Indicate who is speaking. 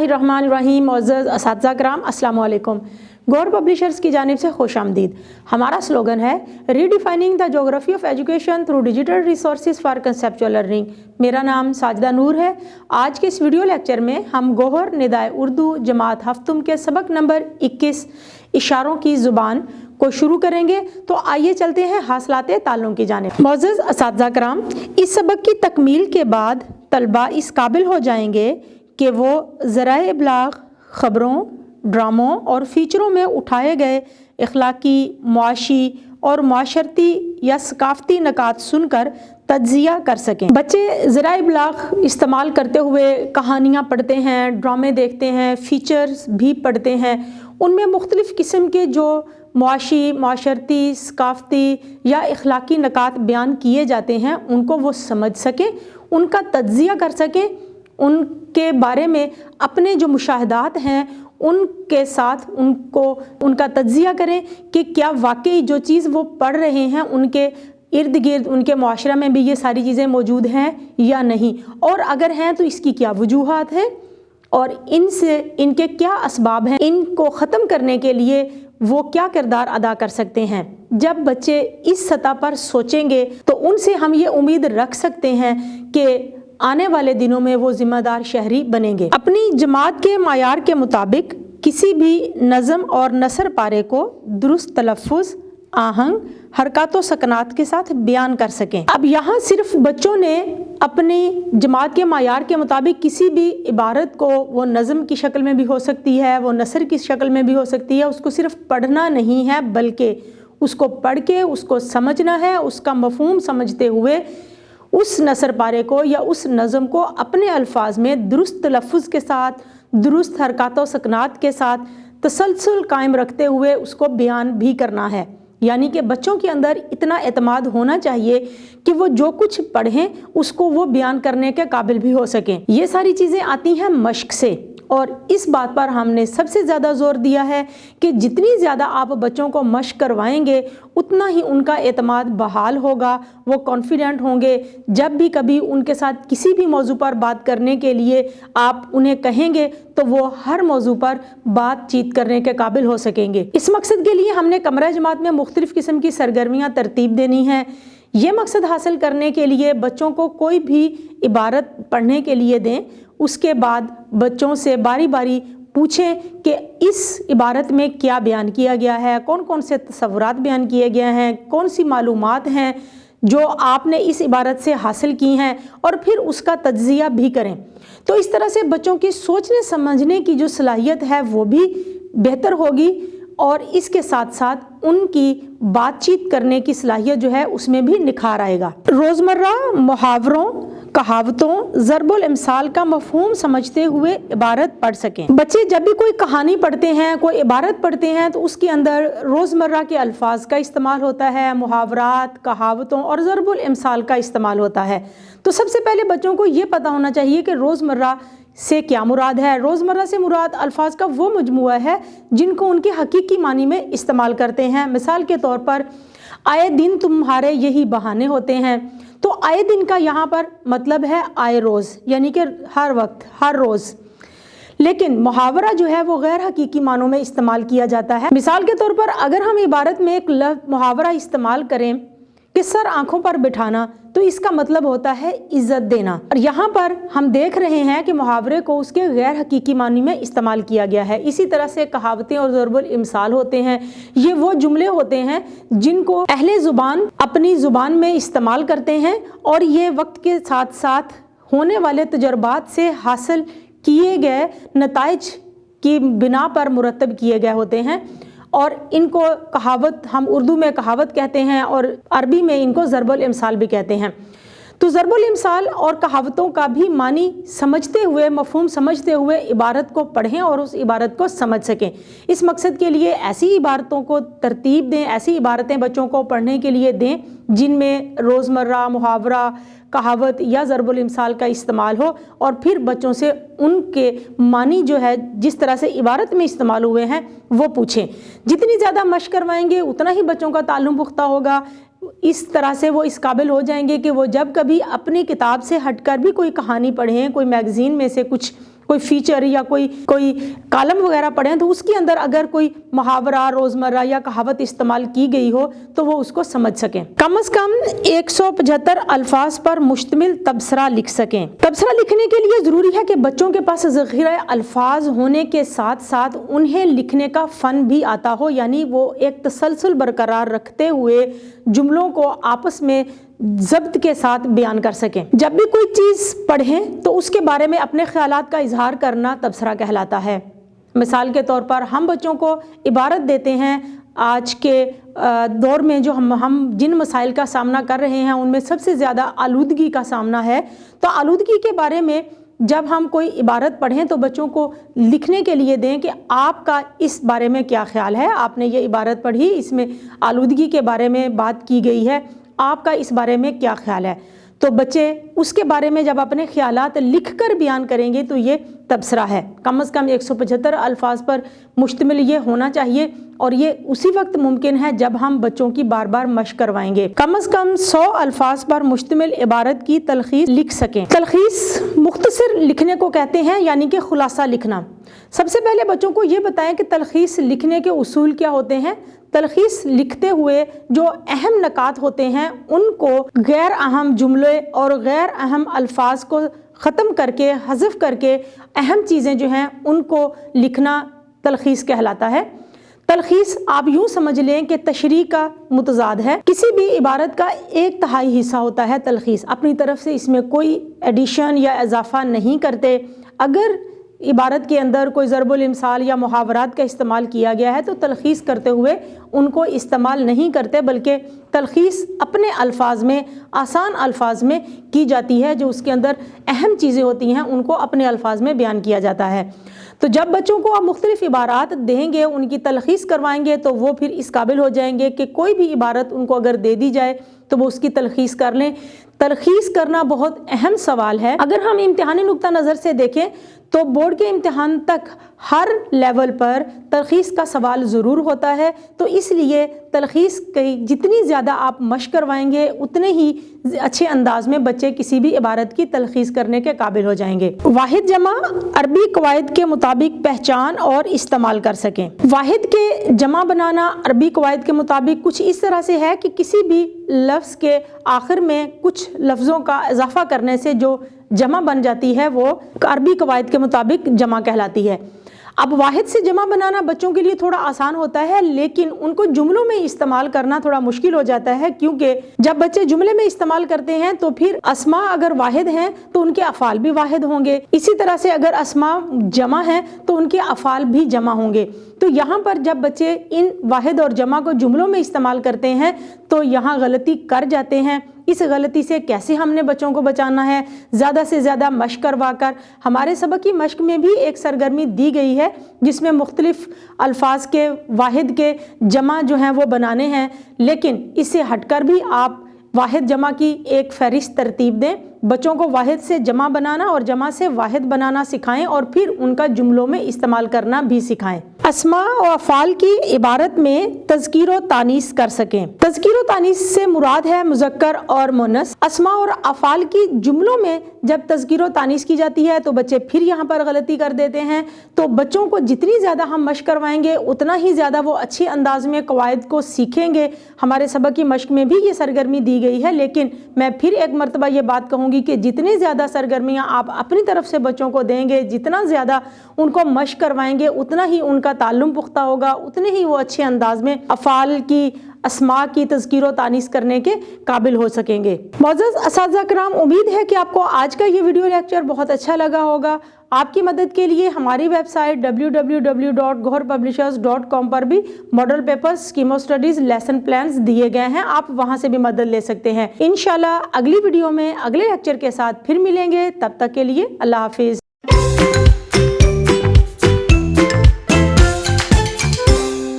Speaker 1: बिस्मिल्लाहिर्रहमानिर्रहीम। मुअज़्ज़ज़ असातिज़ा किराम, अस्सलाम वालेकुम। गौर पब्लिशर्स की जानिब से खुश आमदीद। हमारा स्लोगन है redefining the geography of education through digital resources for conceptual learning. मेरा नाम साजिदा नूर है। आज के इस वीडियो लेक्चर में हम गोहर निदाए उर्दू जमात हफ्तुम के सबक नंबर 21 इशारों की ज़ुबान को शुरू करेंगे। तो आइए चलते हैं हासिलाते ताल्लुम की जानिब। मुअज़्ज़ज़ असातिज़ा किराम, इस सबक की तकमील के बाद तलबा इस काबिल हो जाएंगे कि वो ज़राए इब्लाग, ख़बरों, ड्रामों और फ़ीचरों में उठाए गए इखलाकी, मुआशी और माशरती या सकाफ़ती नकात सुनकर तज्ज़िया कर सकें। बच्चे ज़राए इब्लाग इस्तेमाल करते हुए कहानियाँ पढ़ते हैं, ड्रामे देखते हैं, फ़ीचर्स भी पढ़ते हैं। उनमें मुख्तलिफ़ किस्म के जो मुआशी, माशरती, सकाफ़ती या इखलाकी नकात बयान किए जाते हैं उनको वो समझ सकें, उनका तज्ज़िया कर सकें, उनके बारे में अपने जो मुशाहदात हैं उनके साथ उनका तज्ज़िया करें कि क्या वाकई जो चीज़ वो पढ़ रहे हैं उनके इर्द गिर्द, उनके मुआशरा में भी ये सारी चीज़ें मौजूद हैं या नहीं, और अगर हैं तो इसकी क्या वजूहात है और इनके क्या असबाब हैं, इनको ख़त्म करने के लिए वो क्या किरदार अदा कर सकते हैं। जब बच्चे इस सतह पर सोचेंगे तो उनसे हम ये उम्मीद रख सकते हैं कि आने वाले दिनों में वो ज़िम्मेदार शहरी बनेंगे। अपनी जमात के मायार के मुताबिक किसी भी नज़म और नसर पारे को दुरुस्त तलफ़्फ़ुज़, आहंग, हरकत व सकनात के साथ बयान कर सकें। अब यहाँ सिर्फ बच्चों ने अपनी जमात के मायार के मुताबिक किसी भी इबारत को, वो नज़म की शक्ल में भी हो सकती है, वो नसर की शक्ल में भी हो सकती है, उसको सिर्फ पढ़ना नहीं है बल्कि उसको पढ़ के उसको समझना है, उसका मफ़हूम समझते हुए उस नसर पारे को या उस नज़म को अपने अल्फाज में दुरुस्त तलफ़्फ़ुज़ के साथ, दुरुस्त हरकत व सकनात के साथ तसलसल कायम रखते हुए उसको बयान भी करना है। यानी कि बच्चों के अंदर इतना एतमाद होना चाहिए कि वो जो कुछ पढ़ें उसको वो बयान करने के काबिल भी हो सकें। ये सारी चीज़ें आती हैं मश्क से, और इस बात पर हमने सबसे ज़्यादा ज़ोर दिया है कि जितनी ज़्यादा आप बच्चों को मश्क करवाएंगे उतना ही उनका एतमाद बहाल होगा, वो कॉन्फिडेंट होंगे। जब भी कभी उनके साथ किसी भी मौजू पर बात करने के लिए आप उन्हें कहेंगे तो वो हर मौजू पर बातचीत करने के काबिल हो सकेंगे। इस मकसद के लिए हमने कमरा जमात में मुख्तलिफ़ किस्म की सरगर्मियाँ तरतीब देनी हैं। ये मकसद हासिल करने के लिए बच्चों को कोई भी इबारत पढ़ने के लिए दें, उसके बाद बच्चों से बारी बारी पूछें कि इस इबारत में क्या बयान किया गया है, कौन कौन से तसव्वुरात बयान किए गए हैं, कौन सी मालूमात हैं जो आपने इस इबारत से हासिल की हैं, और फिर उसका तज्ज़िया भी करें। तो इस तरह से बच्चों की सोचने समझने की जो सलाहियत है वो भी बेहतर होगी, और इसके साथ साथ उनकी बातचीत करने की सलाहियत जो है उसमें भी निखार आएगा। रोज़मर्रा मुहावरों, कहावतों, ज़रबुल इमसाल का मफ़हूम समझते हुए इबारत पढ़ सकें। बच्चे जब भी कोई कहानी पढ़ते हैं, कोई इबारत पढ़ते हैं तो उसके अंदर रोज़मर्रा के अल्फाज का इस्तेमाल होता है, मुहावरात, कहावतों और ज़रबुल इमसाल का इस्तेमाल होता है। तो सबसे पहले बच्चों को ये पता होना चाहिए कि रोज़मर्रा से क्या मुराद है। रोज़मर्रा से मुराद अल्फाज का वो मजमुआ है जिनको उनके हकीकी मानी में इस्तेमाल करते हैं। मिसाल के तौर पर आए दिन तुम्हारे यही बहाने होते हैं, तो आए दिन का यहाँ पर मतलब है आए रोज़, यानी कि हर वक्त, हर रोज़। लेकिन मुहावरा जो है वो गैर हकीकी मानों में इस्तेमाल किया जाता है। मिसाल के तौर पर अगर हम इबारत में एक लफ्ज़ मुहावरा इस्तेमाल करें कि सर आँखों पर बिठाना, तो इसका मतलब होता है इज़्ज़त देना। और यहाँ पर हम देख रहे हैं कि मुहावरे को उसके गैर हकीकी मानी में इस्तेमाल किया गया है। इसी तरह से कहावतें और ज़रबुल इमसाल होते हैं, ये वो जुमले होते हैं जिनको अहले ज़ुबान अपनी ज़ुबान में इस्तेमाल करते हैं, और ये वक्त के साथ साथ होने वाले तजर्बात से हासिल किए गए नताइज की बिना पर मुरतब किए गए होते हैं। और इनको कहावत, हम उर्दू में कहावत कहते हैं और अरबी में इनको ज़रबुल इमसाल भी कहते हैं। तो ज़रबुल इमसाल और कहावतों का भी मानी समझते हुए, मफ़हूम समझते हुए इबारत को पढ़ें और उस इबारत को समझ सकें। इस मकसद के लिए ऐसी इबारतों को तरतीब दें, ऐसी इबारतें बच्चों को पढ़ने के लिए दें जिनमें रोज़मर्रा, मुहावरा, कहावत या ज़रबुल इमसाल का इस्तेमाल हो, और फिर बच्चों से उनके मानी जो है जिस तरह से इबारत में इस्तेमाल हुए हैं वो पूछें। जितनी ज़्यादा मश्क करवाएंगे उतना ही बच्चों का ताल्लुम पुख्ता होगा। इस तरह से वो इस काबिल हो जाएंगे कि वो जब कभी अपनी किताब से हटकर भी कोई कहानी पढ़ें, कोई मैगज़ीन में से कुछ کوئی فیچر یا کوئی کالم وغیرہ پڑھیں تو اس کے اندر اگر کوئی محاورہ روزمرہ یا کہاوت استعمال کی گئی ہو تو وہ اس کو سمجھ سکیں۔ کم از کم 175 الفاظ پر مشتمل تبصرہ لکھ سکیں۔ تبصرہ لکھنے کے لیے ضروری ہے کہ بچوں کے پاس ذخیرہ الفاظ ہونے کے ساتھ ساتھ انہیں لکھنے کا فن بھی آتا ہو، یعنی وہ ایک تسلسل برقرار رکھتے ہوئے جملوں کو آپس میں ضبط کے ساتھ بیان کر سکیں۔ جب بھی کوئی چیز پڑھیں تو اس کے بارے میں اپنے خیالات کا اظہار کرنا تبصرہ کہلاتا ہے۔ مثال کے طور پر ہم بچوں کو عبارت دیتے ہیں، آج کے دور میں جو ہم جن مسائل کا سامنا کر رہے ہیں ان میں سب سے زیادہ آلودگی کا سامنا ہے، تو آلودگی کے بارے میں جب ہم کوئی عبارت پڑھیں تو بچوں کو لکھنے کے لیے دیں کہ آپ کا اس بارے میں کیا خیال ہے، آپ نے یہ عبارت پڑھی، اس میں آلودگی کے بارے میں بات کی گئی ہے، آپ کا اس بارے میں کیا خیال ہے۔ تو بچے اس کے بارے میں جب اپنے خیالات لکھ کر بیان کریں گے تو یہ تبصرہ ہے۔ کم از کم 175 الفاظ پر مشتمل یہ ہونا چاہیے، اور یہ اسی وقت ممکن ہے جب ہم بچوں کی بار بار مشق کروائیں گے۔ کم از کم 100 الفاظ پر مشتمل عبارت کی تلخیص لکھ سکیں۔ تلخیص مختصر لکھنے کو کہتے ہیں، یعنی کہ خلاصہ لکھنا۔ سب سے پہلے بچوں کو یہ بتائیں کہ تلخیص لکھنے کے اصول کیا ہوتے ہیں۔ تلخیص لکھتے ہوئے جو اہم نکات ہوتے ہیں ان کو غیر اہم جملے اور غیر اہم الفاظ کو ختم کر کے، حذف کر کے اہم چیزیں جو ہیں ان کو لکھنا تلخیص کہلاتا ہے۔ تلخیص آپ یوں سمجھ لیں کہ تشریح کا متضاد ہے۔ کسی بھی عبارت کا 1/3 حصہ ہوتا ہے تلخیص، اپنی طرف سے اس میں کوئی ایڈیشن یا اضافہ نہیں کرتے۔ اگر عبارت کے اندر کوئی ضرب الامثال یا محاورات کا استعمال کیا گیا ہے تو تلخیص کرتے ہوئے ان کو استعمال نہیں کرتے، بلکہ تلخیص اپنے الفاظ میں، آسان الفاظ میں کی جاتی ہے۔ جو اس کے اندر اہم چیزیں ہوتی ہیں ان کو اپنے الفاظ میں بیان کیا جاتا ہے۔ تو جب بچوں کو آپ مختلف عبارات دیں گے، ان کی تلخیص کروائیں گے تو وہ پھر اس قابل ہو جائیں گے کہ کوئی بھی عبارت ان کو اگر دے دی جائے تو وہ اس کی تلخیص کر لیں۔ تلخیص کرنا بہت اہم سوال ہے۔ اگر ہم امتحانی نقطہ نظر سے دیکھیں تو بورڈ کے امتحان تک ہر لیول پر تلخیص کا سوال ضرور ہوتا ہے، تو اس لیے تلخیص کی جتنی زیادہ آپ مشق کروائیں گے اتنے ہی اچھے انداز میں بچے کسی بھی عبارت کی تلخیص کرنے کے قابل ہو جائیں گے۔ واحد جمع عربی قواعد کے مطابق پہچان اور استعمال کر سکیں۔ واحد کے جمع بنانا عربی قواعد کے مطابق کچھ اس طرح سے ہے کہ کسی بھی لفظ کے آخر میں کچھ لفظوں کا اضافہ کرنے سے جو جمع بن جاتی ہے وہ عربی قواعد کے مطابق جمع کہلاتی ہے۔ اب واحد سے جمع بنانا بچوں کے لیے تھوڑا آسان ہوتا ہے، لیکن ان کو جملوں میں استعمال کرنا تھوڑا مشکل ہو جاتا ہے، کیونکہ جب بچے جملے میں استعمال کرتے ہیں تو پھر اسماء اگر واحد ہیں تو ان کے افعال بھی واحد ہوں گے، اسی طرح سے اگر اسماء جمع ہیں تو ان کے افعال بھی جمع ہوں گے۔ تو یہاں پر جب بچے ان واحد اور جمع کو جملوں میں استعمال کرتے ہیں تو یہاں غلطی کر جاتے ہیں۔ اس غلطی سے کیسے ہم نے بچوں کو بچانا ہے؟ زیادہ سے زیادہ مشق کروا کر۔ ہمارے سبق کی مشق میں بھی ایک سرگرمی دی گئی ہے جس میں مختلف الفاظ کے واحد کے جمع جو ہیں وہ بنانے ہیں، لیکن اس سے ہٹ کر بھی آپ واحد جمع کی ایک فہرست ترتیب دیں۔ بچوں کو واحد سے جمع بنانا اور جمع سے واحد بنانا سکھائیں اور پھر ان کا جملوں میں استعمال کرنا بھی سکھائیں۔ اسماء و افعال کی عبارت میں تذکیر و تانیث کر سکیں۔ تذکیر و تانیث سے مراد ہے مذکر اور مؤنث۔ اسماء اور افعال کی جملوں میں جب تذکیر و تانیث کی جاتی ہے تو بچے پھر یہاں پر غلطی کر دیتے ہیں۔ تو بچوں کو جتنی زیادہ ہم مشق کروائیں گے اتنا ہی زیادہ وہ اچھے انداز میں قواعد کو سیکھیں گے۔ ہمارے سبق کی مشق میں بھی یہ سرگرمی دی گئی ہے، لیکن میں پھر ایک مرتبہ یہ بات کہوں گی کہ جتنی زیادہ سرگرمیاں آپ اپنی طرف سے بچوں کو دیں گے، جتنا زیادہ ان کو مشق کروائیں گے اتنا ہی ان کا تعلم پختہ ہوگا، اتنے ہی وہ اچھے انداز میں افعال کی، اسماء کی تذکیر و تانیث کرنے کے قابل ہو سکیں گے۔ معزز اساتذہ کرام، امید ہے کہ آپ کو آج کا یہ ویڈیو لیکچر بہت اچھا لگا ہوگا۔ آپ کی مدد کے لیے ہماری ویب سائٹ www.goharpublishers.com پر بھی model papers, scheme of studies, lesson plans دیے گئے ہیں، آپ وہاں سے بھی مدد لے سکتے ہیں۔ انشاءاللہ اگلی ویڈیو میں اگلے لیکچر کے ساتھ پھر ملیں گے، تب تک کے لیے اللہ حافظ۔